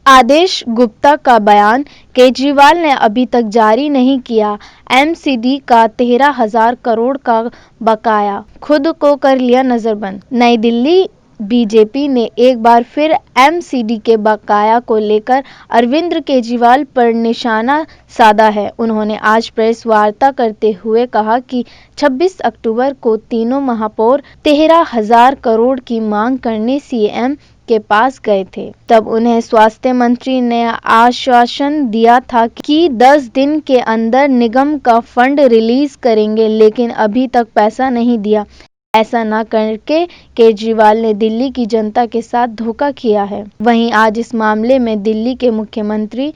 आदेश गुप्ता का बयान, केजरीवाल ने अभी तक जारी नहीं किया एमसीडी का 13,000 करोड़ का बकाया, खुद को कर लिया नजरबंद। नई दिल्ली, बीजेपी ने एक बार फिर एमसीडी के बकाया को लेकर अरविंद केजरीवाल पर निशाना साधा है। उन्होंने आज प्रेस वार्ता करते हुए कहा कि 26 अक्टूबर को तीनों महापौर 13,000 करोड़ की मांग करने सीएम के पास गए थे। तब उन्हें स्वास्थ्य मंत्री ने आश्वासन दिया था कि 10 दिन के अंदर निगम का फंड रिलीज करेंगे, लेकिन अभी तक पैसा नहीं दिया। ऐसा न करके केजरीवाल ने दिल्ली की जनता के साथ धोखा किया है। वहीं आज इस मामले में दिल्ली के मुख्यमंत्री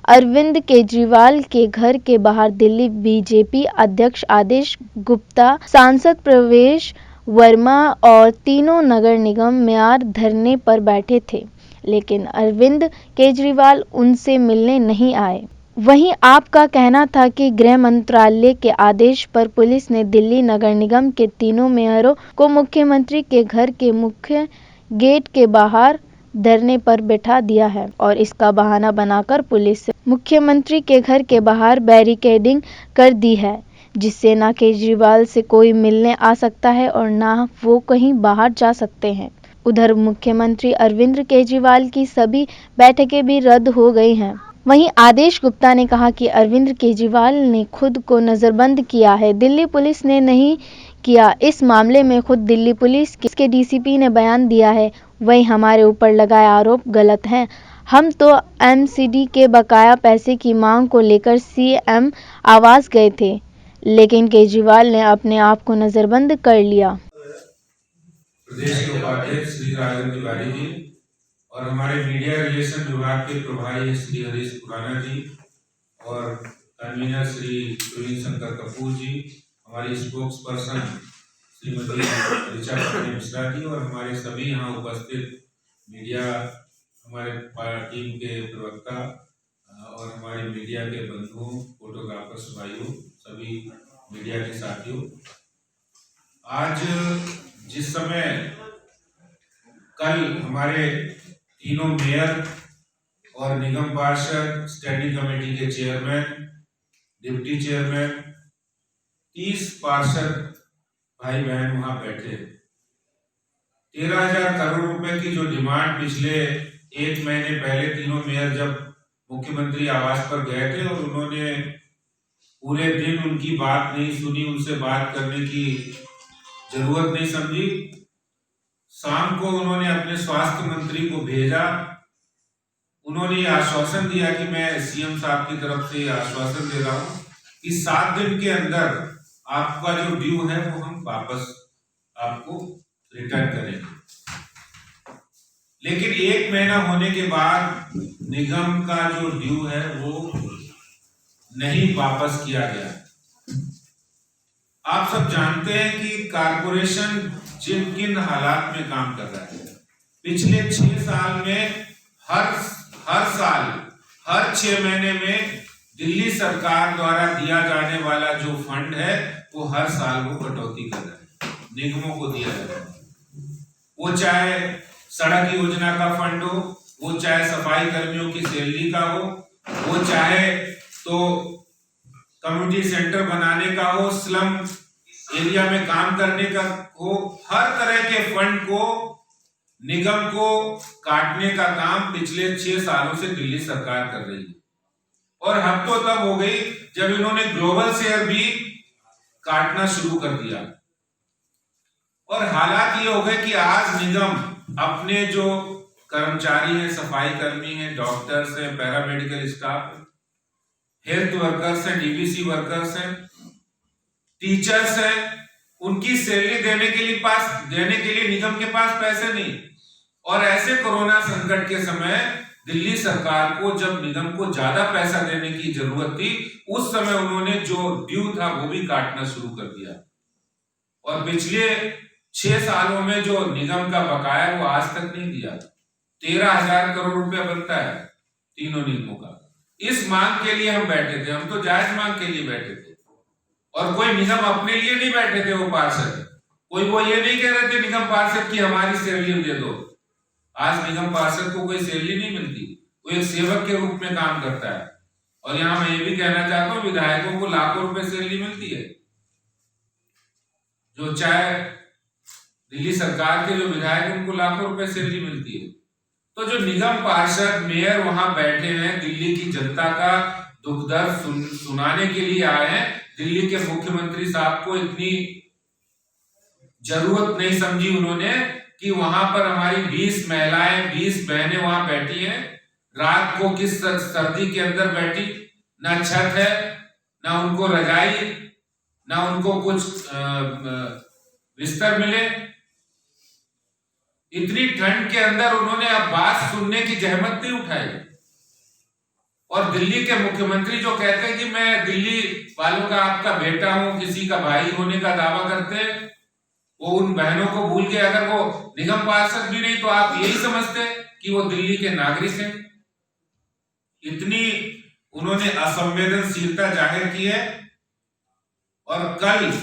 अरविंद केजरीवाल के घर के बाहर दिल्ली बीजेपी अध्यक्ष आदेश गुप्ता, सांसद प्रवेश वर्मा और तीनों नगर निगम मेयर धरने पर बैठे थे, लेकिन अरविंद केजरीवाल उनसे मिलने नहीं आए। वहीं आपका कहना था कि गृह मंत्रालय के आदेश पर पुलिस ने दिल्ली नगर निगम के तीनों मेयरों को मुख्यमंत्री के घर के मुख्य गेट के बाहर धरने पर बैठा दिया है और इसका बहाना बनाकर पुलिस ने मुख्यमंत्री के घर के बाहर बैरिकेडिंग कर दी है, जिससे न केजरीवाल से कोई मिलने आ सकता है और न वो कहीं बाहर जा सकते हैं। उधर मुख्यमंत्री अरविंद केजरीवाल की सभी बैठकें भी रद्द हो गई हैं। वहीं आदेश गुप्ता ने कहा कि अरविंद केजरीवाल ने खुद को नजरबंद किया है, दिल्ली पुलिस ने नहीं किया। इस मामले में खुद दिल्ली पुलिस के डीसीपी ने बयान दिया है। वहीं हमारे ऊपर लगाए आरोप गलत हैं। हम तो एमसीडी के बकाया पैसे की मांग को लेकर सीएम आवास गए थे, लेकिन केजरीवाल ने अपने आप को नजरबंद कर लिया। प्रदेश के उपाध्यक्ष श्री राजेंद्र तिवारी जी और हमारे मीडिया रिलेशन विभाग के प्रभारी श्री हरीश खुराना जी और कन्वीनर श्री प्रवीण शंकर कपूर जी, हमारी स्पोक्स पर्सन श्रीमती ऋचा पांडे मिश्रा जी और हमारे सभी यहाँ उपस्थित मीडिया, हमारे टीम के प्रवक्ता और हमारे मीडिया के बंधुओं, फोटोग्राफर्स भाइयों, सभी मीडिया के साथियों, आज जिस समय कल हमारे तीनों मेयर और निगम पार्षद, स्टैंडिंग कमेटी के चेयरमैन, डिप्टी चेयरमैन, 30 पार्षद भाई बहन वहां बैठे, 13,000 करोड़ रुपए की जो डिमांड पिछले एक महीने पहले तीनों मेयर जब मुख्यमंत्री आवास पर गए थे और उन्होंने पूरे दिन उनकी बात नहीं सुनी, उनसे बात करने की जरूरत नहीं समझी। शाम को उन्होंने अपने स्वास्थ्य मंत्री को भेजा, उन्होंने ये आश्वासन दिया कि मैं सीएम साहब की तरफ से आश्वासन दे रहा हूं कि 7 दिन के अंदर आपका जो ड्यू है वो हम वापस आपको रिटर्न करेंगे। लेकिन एक महीना होने के बाद निगम का जो ड्यू है वो नहीं वापस किया गया। आप सब जानते हैं कि कारपोरेशन जिन किन हालात में काम कर रहा है। पिछले 6 साल में हर साल हर 6 महीने में दिल्ली सरकार द्वारा दिया जाने वाला जो फंड है वो हर साल वो कटौती कर रहा है, निगमों को दिया जाता है। वो चाहे सड़क योजना का फंड हो, वो चाहे सफाई कर्मियों की सैलरी का हो, वो चाहे तो कम्युनिटी सेंटर बनाने का हो, स्लम एरिया में काम करने का हो, हर तरह के फंड को निगम को काटने का काम पिछले 6 सालों से दिल्ली सरकार कर रही है। और हद तो तब हो गई जब इन्होंने ग्लोबल शेयर भी काटना शुरू कर दिया। और हालात ये हो गए कि आज निगम अपने जो कर्मचारी हैं, सफाई कर्मी हैं, डॉक्टर्स हैं, पैरामेडिकल स्टाफ, हेल्थ वर्कर्स हैं, डीबीसी वर्कर्स हैं, टीचर्स हैं, उनकी सैलरी देने के लिए निगम के पास पैसे नहीं। और ऐसे कोरोना संकट के समय दिल्ली सरकार को जब निगम को ज्यादा पैसा देने की जरूरत थी, उस समय उन्होंने जो ड्यू था वो भी काटना शुरू कर दिया। और पिछले 6 सालों में जो निगम का बकाया वो आज तक नहीं दिया। 13,000 करोड़ रुपया बनता है तीनों निगमों का। इस मांग के लिए हम बैठे थे, हम तो जायज मांग के लिए बैठे थे। और कोई निगम अपने लिए नहीं बैठे थे, वो पार्षद कोई वो ये नहीं कह रहे थे निगम पार्षद की हमारी सैलरी दे दो। आज निगम पार्षद को कोई सैलरी नहीं मिलती, वो एक सेवक के रूप में काम करता है। और यहाँ मैं ये भी कहना चाहता हूँ, विधायकों को लाखों रुपए सैलरी मिलती है। जो चाहे दिल्ली सरकार के जो विधायक उनको लाखों रुपए सैलरी मिलती है। तो जो निगम पार्षद मेयर वहां बैठे हैं, दिल्ली की जनता का दुख दर्द सुनाने के लिए आए हैं। दिल्ली के मुख्यमंत्री साहब को इतनी जरूरत नहीं समझी उन्होंने कि वहां पर हमारी 20 महिलाएं 20 बहनें वहां बैठी हैं, रात को किस सर्दी के अंदर बैठी, ना छत है, ना उनको रजाई, ना उनको कुछ बिस्तर मिले। इतनी ठंड के अंदर उन्होंने अब बात सुनने की जहमत नहीं उठाई। और दिल्ली के मुख्यमंत्री जो कहते हैं कि मैं दिल्ली वालों का आपका बेटा हूं, किसी का भाई होने का दावा करते, वो उन बहनों को भूल के, अगर वो निगम पार्षद भी नहीं तो आप यही समझते कि वो दिल्ली के नागरिक हैं। इतनी उन्होंने असंवेदनशीलता जाहिर की है। और कल